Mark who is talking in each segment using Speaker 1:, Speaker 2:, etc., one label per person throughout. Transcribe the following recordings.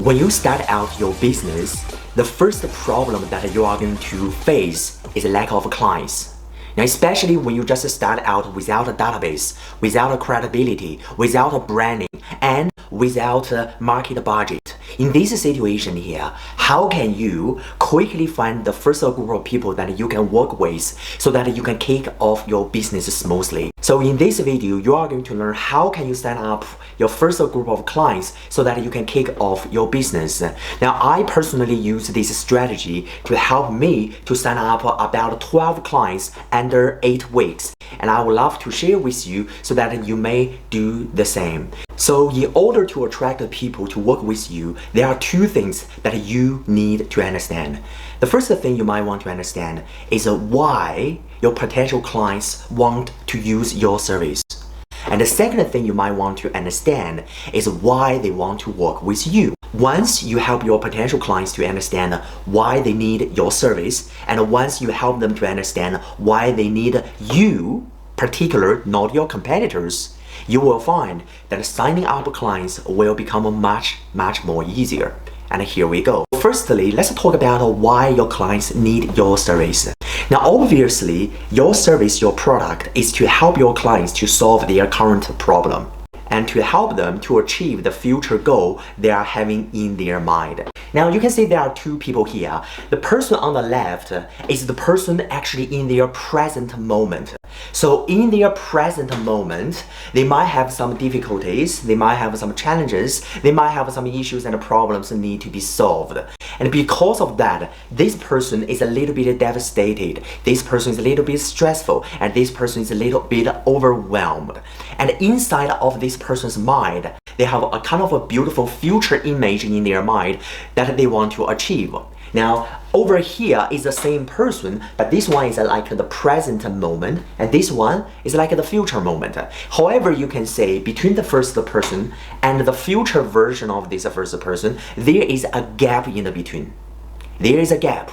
Speaker 1: When you start out your business, the first problem that you are going to face is lack of clients. Now, especially when you just start out without a database, without a credibility, without a branding, and without a market budget. In this situation here, how can you quickly find the first group of people that you can work with so that you can kick off your business smoothly? So in this video, you are going to learn how can you set up your first group of clients so that you can kick off your business. Now, I personally use this strategy to help me to sign up about 12 clients under 8 weeks. And I would love to share with you so that you may do the same. So in order to attract people to work with you, there are 2 things that you need to understand. The first thing you might want to understand is why your potential clients want to use your service. And the second thing you might want to understand is why they want to work with you. Once you help your potential clients to understand why they need your service, and once you help them to understand why they need you, particular, not your competitors, you will find that signing up clients will become much more easier. And here we go. Firstly, let's talk about why your clients need your service. Now, obviously, your service, your product is to help your clients to solve their current problem and to help them to achieve the future goal they are having in their mind. Now, you can see there are 2 people here. The person on the left is the person actually in their present moment. So in their present moment, they might have some difficulties, they might have some challenges, they might have some issues and problems that need to be solved. And because of that, this person is a little bit devastated, this person is a little bit stressful, and this person is a little bit overwhelmed. And inside of this person's mind, they have a kind of a beautiful future image in their mind that they want to achieve. Now, over here is the same person, but this one is like the present moment, and this one is like the future moment. However, you can say between the first person and the future version of this first person, there is a gap in the between. There is a gap.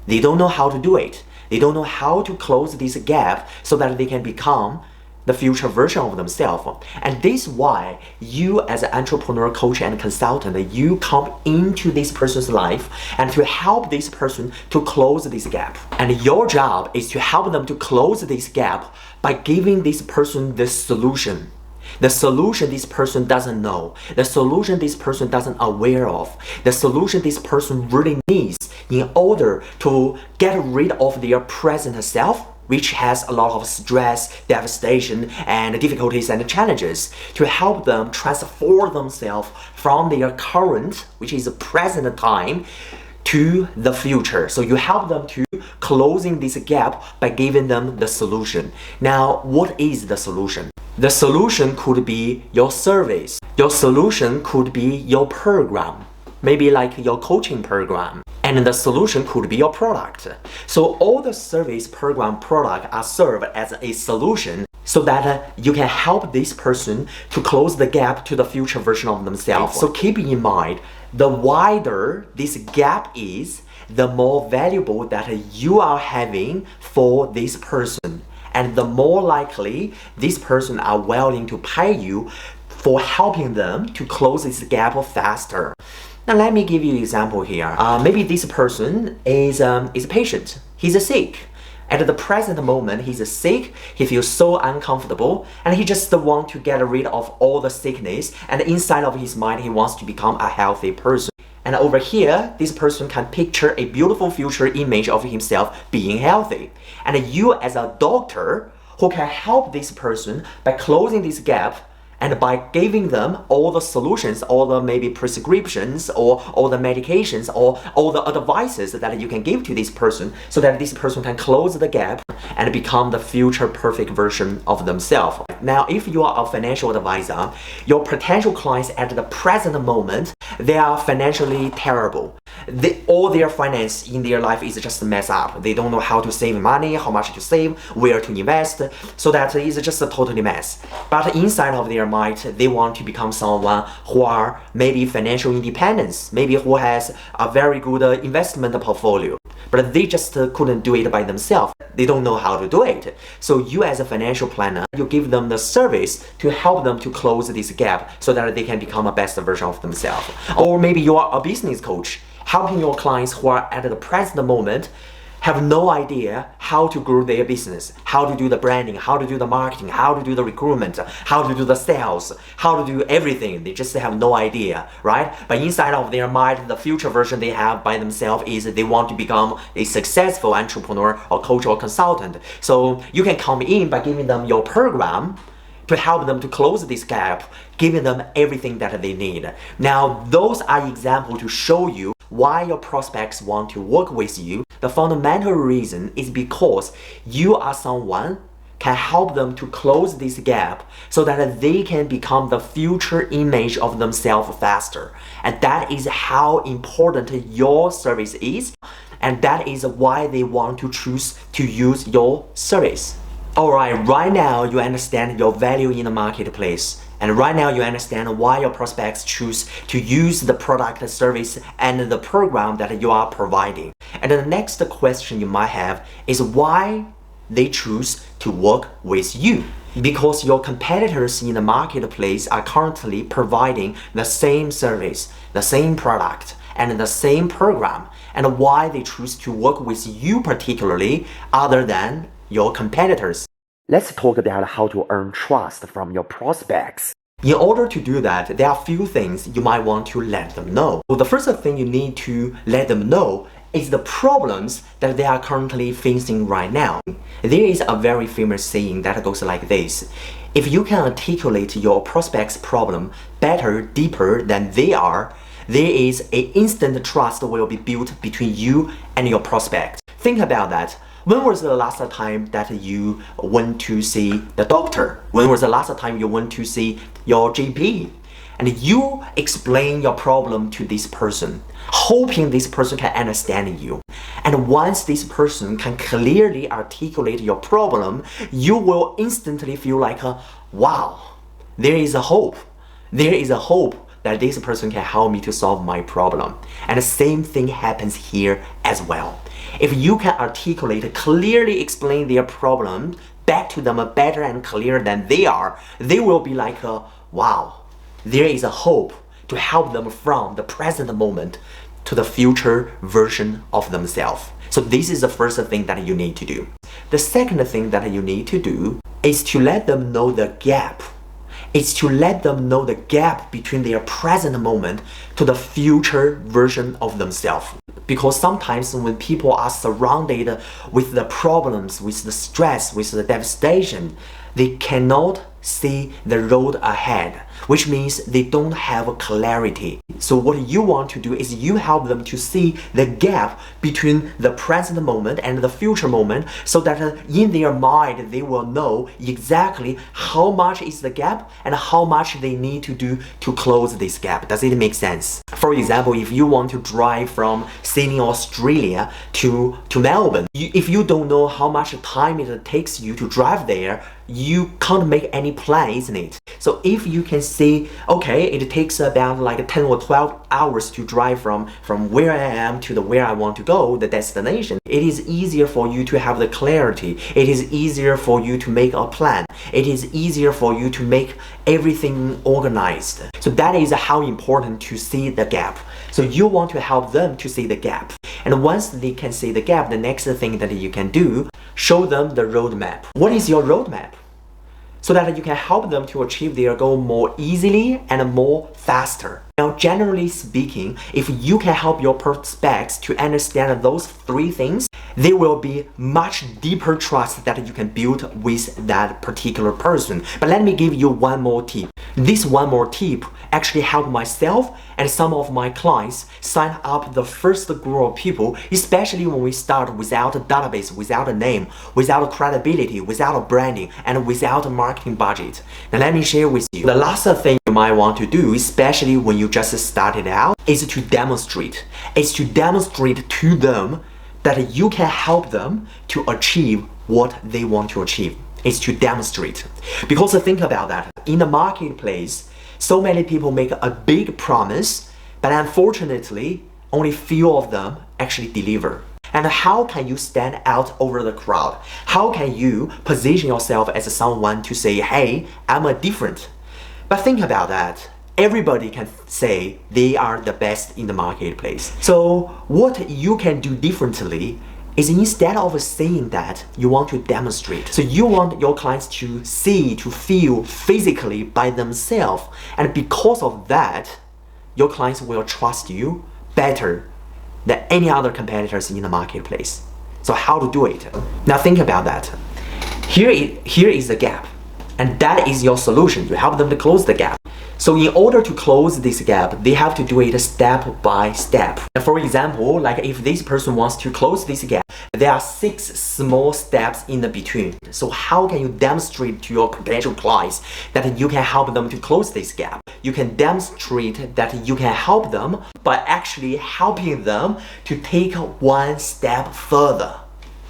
Speaker 1: They don't know how to do it. They don't know how to close this gap so that they can become the future version of themselves. And this is why you as an entrepreneur, coach, and consultant, you come into this person's life and to help this person to close this gap. And your job is to help them to close this gap by giving this person the solution. The solution this person doesn't know, the solution this person doesn't aware of, the solution this person really needs in order to get rid of their present self, which has a lot of stress, devastation, and difficulties and challenges, to help them transform themselves from their current, which is the present time, to the future. So you help them to closing this gap by giving them the solution. Now, what is the solution? The solution could be your service. Your solution could be your program, maybe like your coaching program. And the solution could be your product. So all the service, program, product are served as a solution so that you can help this person to close the gap to the future version of themselves. So keep in mind, the wider this gap is, the more valuable that you are having for this person. And the more likely this person are willing to pay you for helping them to close this gap faster. Now let me give you an example here. Maybe this person is a patient. He's sick. At the present moment, he's sick, he feels so uncomfortable, and he just wants to get rid of all the sickness, and inside of his mind, he wants to become a healthy person. And over here, this person can picture a beautiful future image of himself being healthy. And you as a doctor who can help this person by closing this gap and by giving them all the solutions, all the maybe prescriptions, or all the medications, or all the advices that you can give to this person so that this person can close the gap and become the future perfect version of themselves. Now, if you are a financial advisor, your potential clients at the present moment, they are financially terrible. All their finance in their life is just a mess up. They don't know how to save money, how much to save, where to invest, so that it's just a totally mess. But inside of their mind, they want to become someone who are maybe financial independence, maybe who has a very good investment portfolio. but they just couldn't do it by themselves. They don't know how to do it. So you as a financial planner, you give them the service to help them to close this gap so that they can become a best version of themselves. Or maybe you are a business coach, helping your clients who are at the present moment have no idea how to grow their business, how to do the branding, how to do the marketing, how to do the recruitment, how to do the sales, how to do everything. They just have no idea, right? But inside of their mind, the future version they have by themselves is they want to become a successful entrepreneur or coach or consultant. So you can come in by giving them your program to help them to close this gap, giving them everything that they need. Now, those are examples to show you why your prospects want to work with you. The fundamental reason is because you are someone can help them to close this gap so that they can become the future image of themselves faster. And that is how important your service is, and that is why they want to choose to use your service. Alright, right now you understand your value in the marketplace. And right now you understand why your prospects choose to use the product, service, and the program that you are providing. And the next question you might have is why they choose to work with you. Because your competitors in the marketplace are currently providing the same service, the same product, and the same program. And why they choose to work with you particularly other than your competitors. Let's talk about how to earn trust from your prospects. In order to do that, there are a few things you might want to let them know. So the first thing you need to let them know is the problems that they are currently facing right now. There is a very famous saying that goes like this: if you can articulate your prospect's problem better, deeper than they are, there is an instant trust will be built between you and your prospect. Think about that. When was the last time that you went to see the doctor? When was the last time you went to see your GP? And you explain your problem to this person, hoping this person can understand you. And once this person can clearly articulate your problem, you will instantly feel like, wow, there is a hope. There is a hope that this person can help me to solve my problem. And the same thing happens here as well. If you can articulate, clearly explain their problem back to them better and clearer than they are, they will be like, wow, there is a hope to help them from the present moment to the future version of themselves. So this is the first thing that you need to do. The second thing that you need to do is to let them know the gap. It's to let them know the gap between their present moment to the future version of themselves. Because sometimes when people are surrounded with the problems, with the stress, with the devastation, they cannot see the road ahead, which means they don't have clarity. So what you want to do is you help them to see the gap between the present moment and the future moment, so that in their mind they will know exactly how much is the gap and how much they need to do to close this gap. Does it make sense? For example, if you want to drive from Sydney, Australia to Melbourne, if you don't know how much time it takes you to drive there, you can't make any plan, isn't it? So if you can see, okay, it takes about like 10 or 12 hours to drive from where I am to where I want to go, the destination, it is easier for you to have the clarity. It is easier for you to make a plan. It is easier for you to make everything organized. So that is how important to see the gap. So you want to help them to see the gap. And once they can see the gap, the next thing that you can do, show them the roadmap. What is your roadmap? So that you can help them to achieve their goal more easily and more faster. Now, generally speaking, if you can help your prospects to understand those three things, there will be much deeper trust that you can build with that particular person. But let me give you one more tip. This one more tip actually helped myself and some of my clients sign up the first group of people, especially when we start without a database, without a name, without credibility, without a branding, and without a marketing budget. Now let me share with you. The last thing you might want to do, especially when you just started out, is to demonstrate. It's to demonstrate to them that you can help them to achieve what they want to achieve. It's to demonstrate. Because think about that. In the marketplace, so many people make a big promise, but unfortunately, only few of them actually deliver. And how can you stand out over the crowd? How can you position yourself as someone to say, hey, I'm a different? But think about that. Everybody can say they are the best in the marketplace. So what you can do differently is instead of saying that, you want to demonstrate. So you want your clients to see, to feel physically by themselves. And because of that, your clients will trust you better than any other competitors in the marketplace. So how to do it? Now think about that. Here is the gap. And that is your solution. You help them to close the gap. So in order to close this gap, they have to do it step by step. For example, like if this person wants to close this gap, there are 6 small steps in the between. So how can you demonstrate to your potential clients that you can help them to close this gap? You can demonstrate that you can help them by actually helping them to take one step further.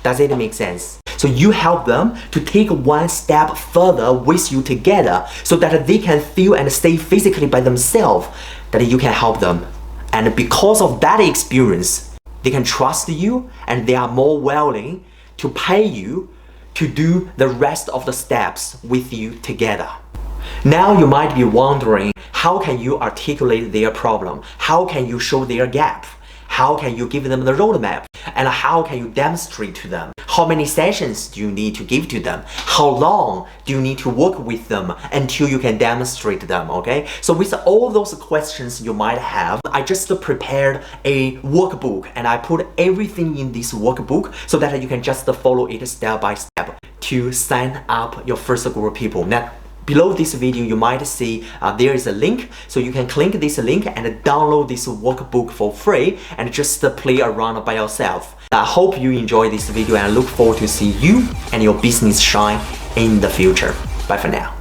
Speaker 1: Does it make sense? So you help them to take one step further with you together so that they can feel and stay physically by themselves, that you can help them. And because of that experience, they can trust you and they are more willing to pay you to do the rest of the steps with you together. Now you might be wondering, how can you articulate their problem? How can you show their gap? How can you give them the roadmap? And how can you demonstrate to them? How many sessions do you need to give to them? How long do you need to work with them until you can demonstrate them, okay? So with all those questions you might have, I just prepared a workbook and I put everything in this workbook so that you can just follow it step by step to sign up your first group of people. Now, below this video, you might see there is a link, so you can click this link and download this workbook for free and just play around by yourself. I hope you enjoy this video and I look forward to see you and your business shine in the future. Bye for now.